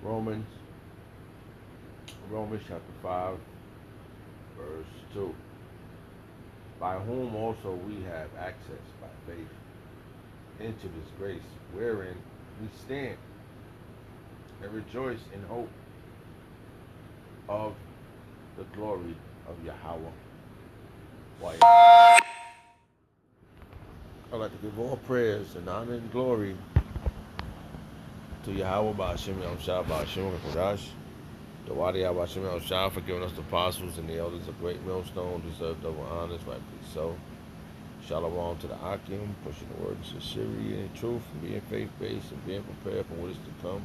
Romans, Romans chapter 5, verse 2. By whom also we have access by faith into this grace, wherein we stand and rejoice in hope of the glory of Yahweh. Why? I'd like to give all prayers and honor and glory to Yahweh Ba'ashem Yahushua Ba'ashem Kodash. The Wadi Ba'ashem Yahushua for giving us the apostles and the elders of great millstone, deserve double honors, rightfully so. Shalom to the Akim, pushing the word of sincerity and truth, and being faith-based and being prepared for what is to come.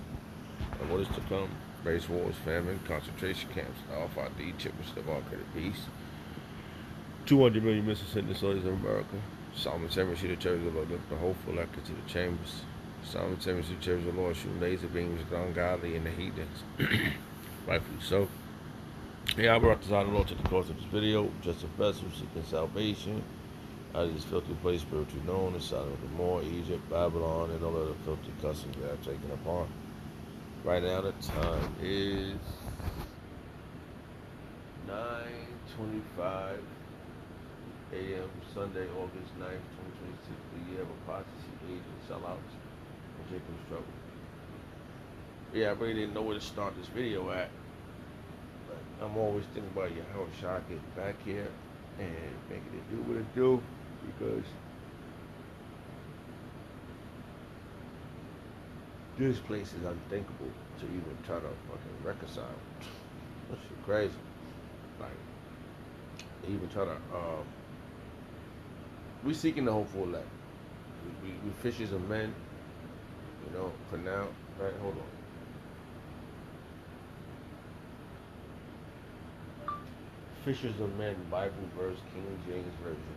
And what is to come? Race wars, famine, concentration camps, Alpha D, chippers of all credit peace. 200 million missiles in the soldiers of America. Solomon 7, see the church of the Lord, lift the hopeful elected to the chambers. Solomon 7, see the church of the Lord, shoot laser beams at the ungodly and the heathens. Rightfully so. Yeah, I brought this out of the Lord to the close of this video. Just a vessel seeking salvation out of this filthy place, spiritually known as Sodom and Gomorrah, Egypt, Babylon, and all other filthy customs we have taken upon. Right now, the time is 9:25 a.m. Sunday, August 9th, 2026, the year of apostasy, age, and sellouts, and Jacob's trouble. Yeah, I really didn't know where to start this video at, but I'm always thinking about Yahweh Shah getting back here and making it do what it do, because this place is unthinkable to even try to fucking reconcile. That shit crazy. Like, even try to, we seeking the hopeful elect. We fishers of men, you know, for now. Right, hold on. Fishers of men, Bible verse, King James Version.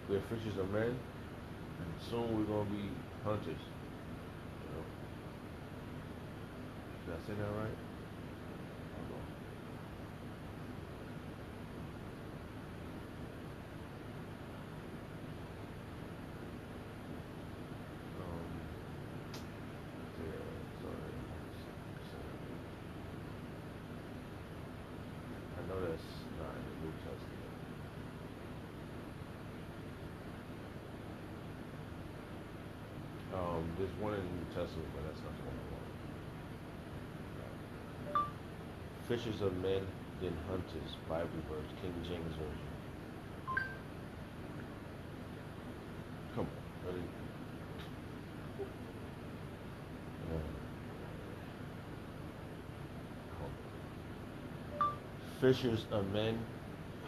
We're fishers of men, and soon we're gonna be hunters. You know. Did I say that right? Hold on. Yeah, sorry. I know that's not in the New Testament. There's one in the New Testament, but that's not the one I want. Fishers of men, then hunters, Bible verse, King James Version. Come on, ready? Fishers of men,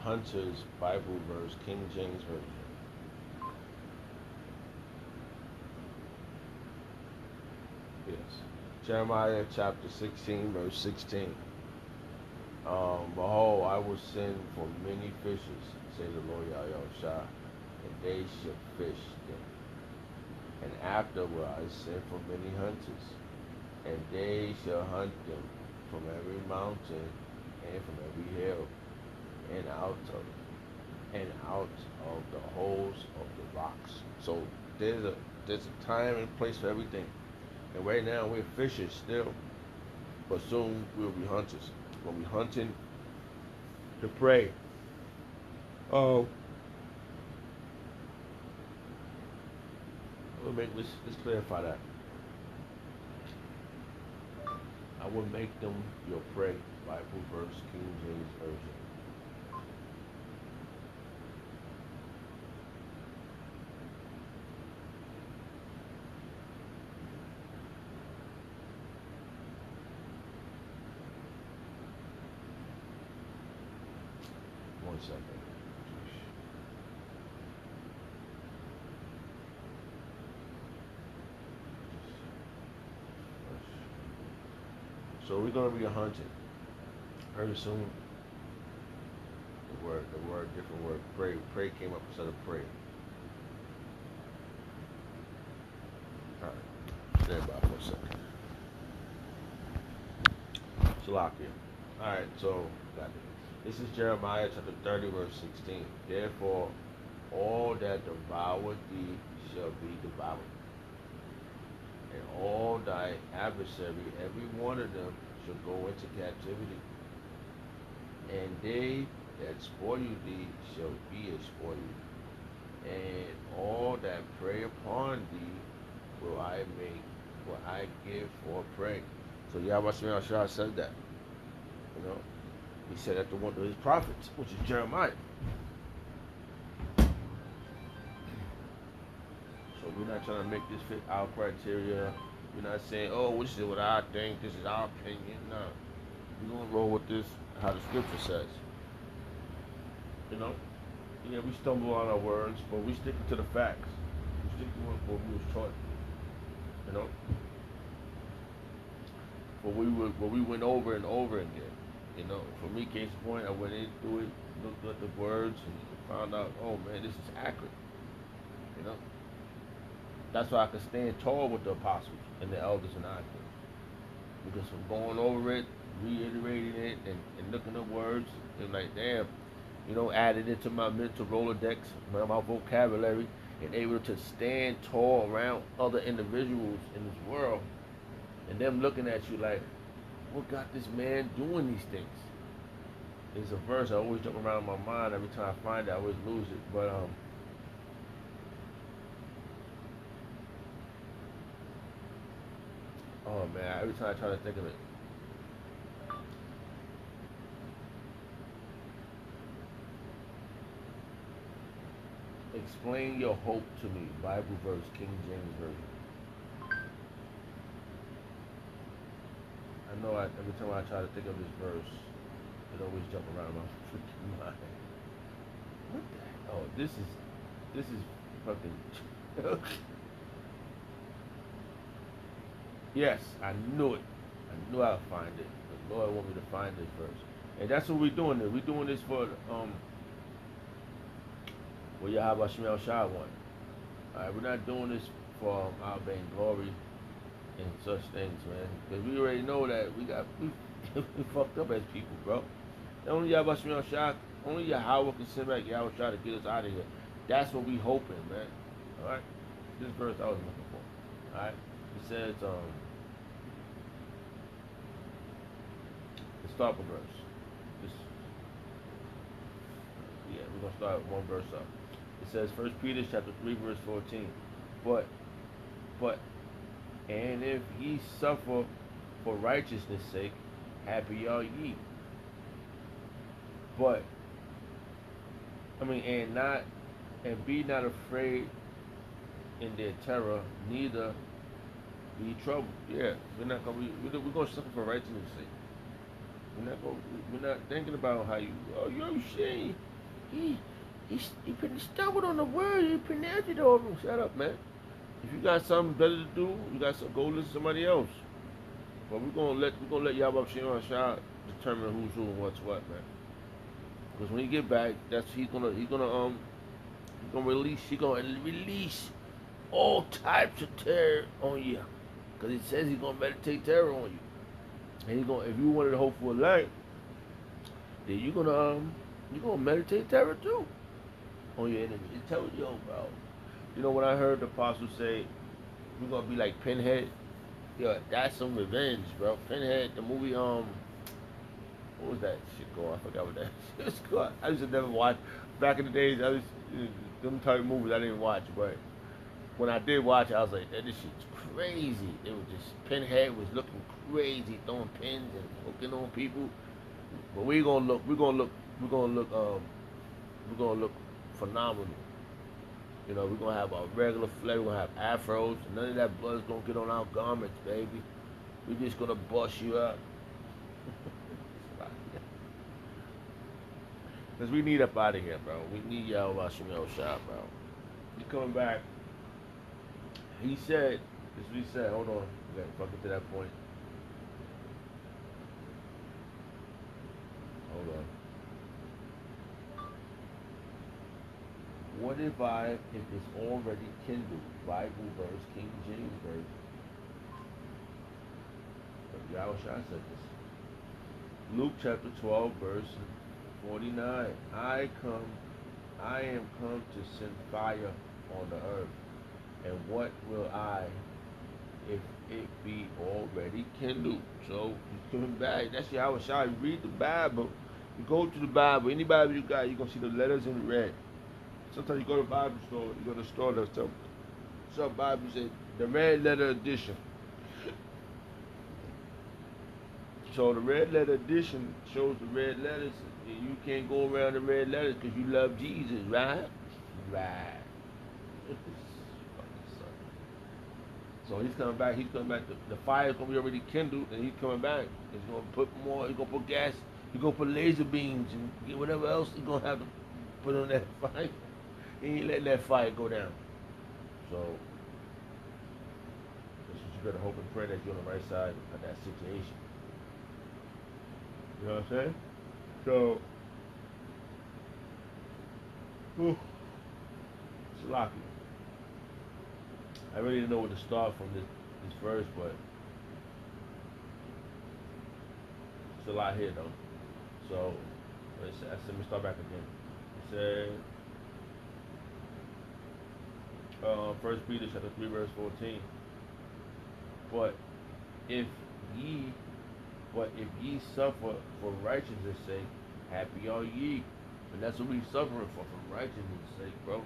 hunters, Bible verse, King James Version. Yes. Jeremiah chapter 16, verse 16. Behold, I will send for many fishers, say the Lord Yahweh, and they shall fish them. And afterward I send for many hunters, and they shall hunt them from every mountain and from every hill, and out of the holes of the rocks. So there's a time and place for everything. And right now we're fishers still, but soon we'll be hunters. We'll be hunting the prey. Oh, let's clarify that. I will make them your prey. Bible verse, King James Version. One second. So we're gonna be hunting very soon. Different word, pray. Pray came up instead of pray. Alright, stand by for a second. Salakia. Alright, so got it. This is Jeremiah chapter 30, verse 16. Therefore, all that devour thee shall be devoured. and all thy adversary, every one of them, shall go into captivity. And they that spoil thee shall be a spoil. And all that prey upon thee will I give for prey. So Yahweh Shah said that. You know, he said that to one of his prophets, which is Jeremiah. So we're not trying to make this fit our criteria. We're not saying, oh, this is what I think, this is our opinion. No. We're gonna roll with this how the scripture says. You know? Yeah, we stumble on our words, but we stick to the facts. We stick to what we was taught. You know? What we went over and over again. You know, for me, case in point, I went into it, looked at the words, and found out, oh man, this is accurate. You know? That's why I could stand tall with the apostles and the elders and I could. Because from going over it, reiterating it, and looking at words, and like, damn, you know, added it to my mental Rolodex, my vocabulary, and able to stand tall around other individuals in this world, and them looking at you like, what got this man doing these things? There's a verse I always jump around in my mind. Every time I find it, I always lose it. But oh man, every time I try to think of it. Explain your hope to me. Bible verse, King James Version. I know every time I try to think of this verse, it always jump around my freaking mind. What the hell? Oh, this is fucking. Yes, I knew it. I knew I'd find it. The Lord want me to find this verse, and that's what we're doing. We're doing this for what Yahweh Shemel Shah want. Alright, we're not doing this for our vain glory and such things, man. Because we already know that we fucked up as people, bro. Only Yahweh Shemel Shah, only Yahweh can send back Yahweh Shah to get us out of here. That's what we hoping, man. Alright? This verse I was looking for. Alright? It says, let's start with verse. This, yeah, we're gonna start one verse up. It says, 1 Peter chapter 3, verse 14. But, and if ye suffer for righteousness' sake, happy are ye. But, and be not afraid in their terror, neither be troubled. Yeah, we're gonna suffer for righteousness' sake. We're not thinking about how you. Oh, you shit. He stumbled on the word. He pronounced it over. Shut up, man. If you got something better to do, you got to go listen to somebody else. But we're gonna let Yahweh Shemel Shah determine who's who and what's what, man. Because when he get back, he's gonna release all types of terror on you. Because he says he's gonna meditate terror on you. And if you wanted to hope for a light, then you're gonna meditate terror too on your enemy. It tells you, bro. You know what I heard the apostle say? We're gonna be like Pinhead. Yo, that's some revenge, bro. Pinhead, the movie, what was that shit called? I forgot what that shit was called. I used to never watch. Back in the days, them type of movies I didn't watch, but when I did watch it, I was like, this shit's crazy. It was just, Pinhead was looking crazy, throwing pins and hooking on people. But we're gonna look phenomenal. You know, we're gonna have a regular flavor, we're gonna have afros. None of that blood's gonna get on our garments, baby. We're just gonna bust you up. Because we need up out of here, bro. We need Yahweh Shemel Shah, bro. He's coming back. He said, this is what he said. Hold on. We gotta fuck it to that point. Hold on. What if it's already kindled? Bible verse, King James verse. But Yahweh Shah said this. Luke chapter 12, verse 49. I am come to send fire on the earth. And what will I? if it be already kindled. So he's coming back. That's how it's how you read the Bible. You go to the Bible, any Bible you got, you're gonna see the letters in red. Sometimes you go to the Bible store, you go to the store, there's some Bibles say the red letter edition. So the red letter edition shows the red letters, and you can't go around the red letters because you love Jesus, right? Right. So he's coming back. He's coming back. The fire's gonna be already kindled, and he's coming back. He's gonna put more. He's gonna put gas. He's gonna put laser beams and whatever else he's gonna have to put on that fire. He ain't letting that fire go down. So that's what you better hope and pray that you're on the right side of that situation. You know what I'm saying? So, whew, it's lucky. I really didn't know where to start from this verse, but it's a lot here though. So let me start back again. It said, 1 Peter chapter 3 verse 14. But if ye but if ye suffer for righteousness' sake, happy are ye. And that's what we suffering for righteousness' sake, bro.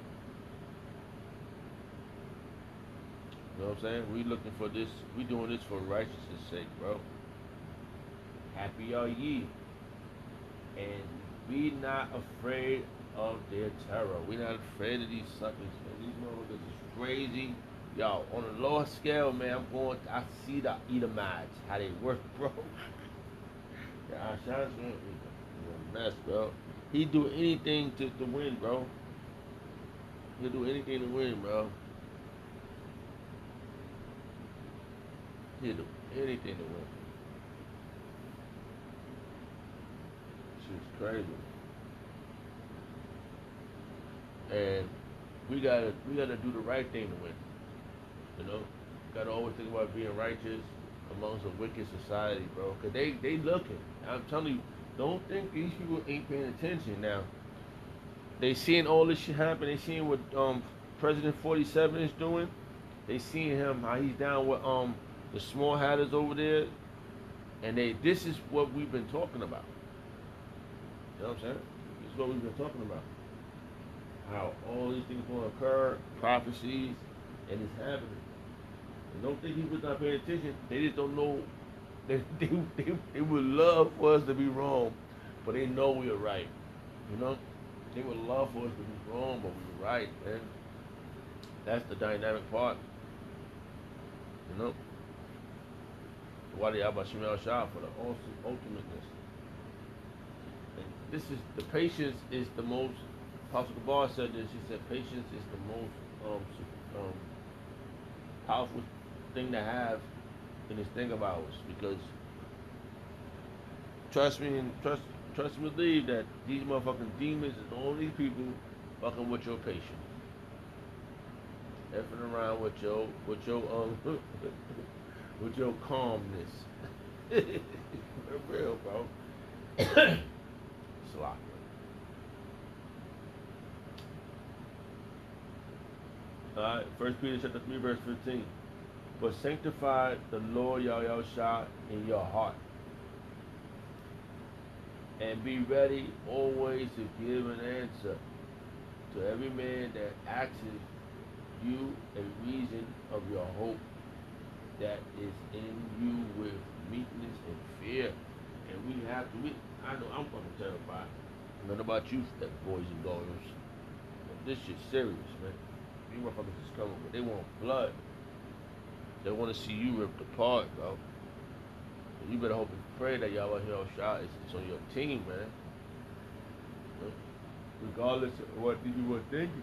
You know what I'm saying? We looking for this. We doing this for righteousness' sake, bro. Happy are ye, and be not afraid of their terror. We not afraid of these suckers, man. These motherfuckers is crazy. Yo, on a lower scale, man, I see the Edomites, how they work, bro. Yeah, Ashan's a mess, bro. He do anything to win, bro. He'll do anything to win, bro. He'll do anything to win. Shit's crazy. And we gotta do the right thing to win. You know, gotta always think about being righteous amongst a wicked society, bro. Cause they looking. I'm telling you, don't think these people ain't paying attention now. They seeing all this shit happen. They seeing what President 47 is doing. They seeing him how he's down with the small hatters over there, and this is what we've been talking about. You know what I'm saying? This is what we've been talking about. How all these things going to occur, prophecies, and it's happening. And don't think people not paying attention. They just don't know. They would love for us to be wrong, but they know we're right. You know? They would love for us to be wrong, but we're right, man. That's the dynamic part. You know? Wadi Abba Shemel Shah for the ultimateness. And this is the patience is the most. Apostle Gabar said this. He said patience is the most powerful thing to have in this thing of ours, because trust me and believe that these motherfucking demons and all these people fucking with your patience, effing around with your with your calmness. For real, bro. Slock. Alright, 1 Peter chapter 3 verse 15. But sanctify the Lord Yahweh in your heart, and be ready always to give an answer to every man that asks you a reason of your hope that is in you with meekness and fear. And we have to, I know I'm fucking terrified. Nothing about you, boys and girls. But this shit's serious, man. These motherfuckers is coming, but they want blood. They want to see you ripped apart, bro. And you better hope and pray that Yahweh Shah is on your team, man. Regardless of what you were thinking.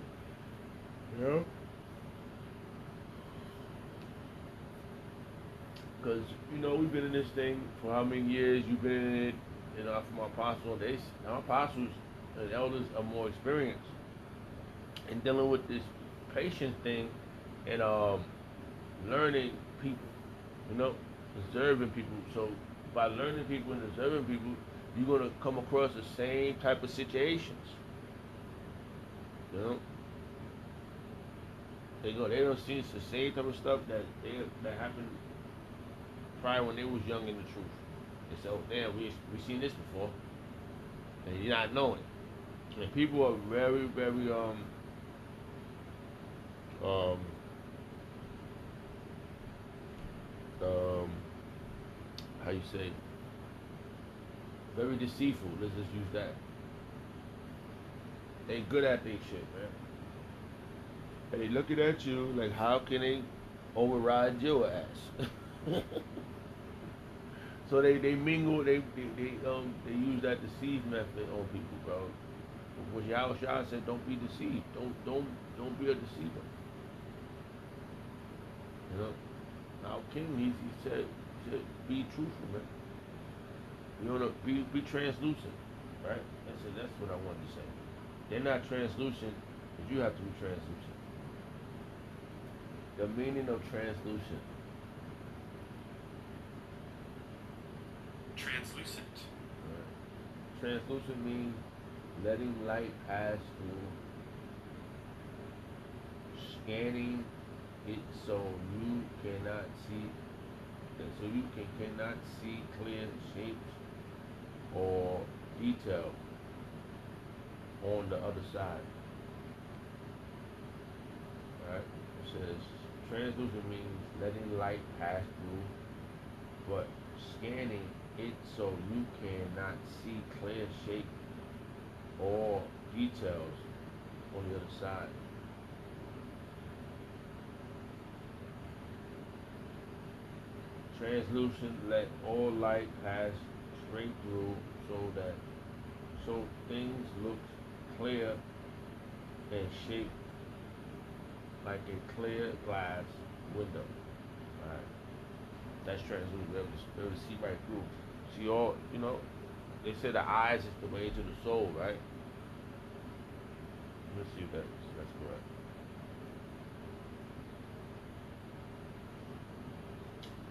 You know? Because, you know, we've been in this thing for how many years? You've been in it, you know, from our apostles. Our apostles and elders are more experienced in dealing with this patience thing and learning people, you know, observing people. So by learning people and observing people, you're going to come across the same type of situations, you know. They don't see the same type of stuff that happened probably when they was young in the truth. And so, damn, we seen this before, and you're not knowing. And people are very, very um um how you say, very deceitful. Let's just use that. They good at their shit, man. And they looking at you like, how can they override your ass? So they mingle, they use that deceive method on people, bro. When Yahweh Shah said, don't be deceived. Don't be a deceiver. You know. Now King, he said, be truthful, man. You know, be translucent, right? That's what I wanted to say. They're not translucent, but you have to be translucent. The meaning of translucent. Translucent. Right? Translucent means letting light pass through, scanning it so you cannot see, so you cannot see clear shapes or detail on the other side. Right? It says translucent means letting light pass through, but scanning it so you cannot see clear shape or details on the other side. Translucent, let all light pass straight through so things look clear and shaped like a clear glass window. Right? That's translucent. Be able to see right through. See all, they say the eyes is the way to the soul, right? Let's see if that's correct.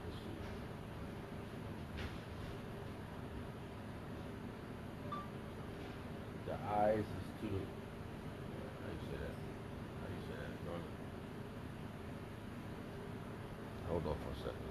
Let's see. The eyes is to the, how you say that? How you say that, brother? Hold on for a second.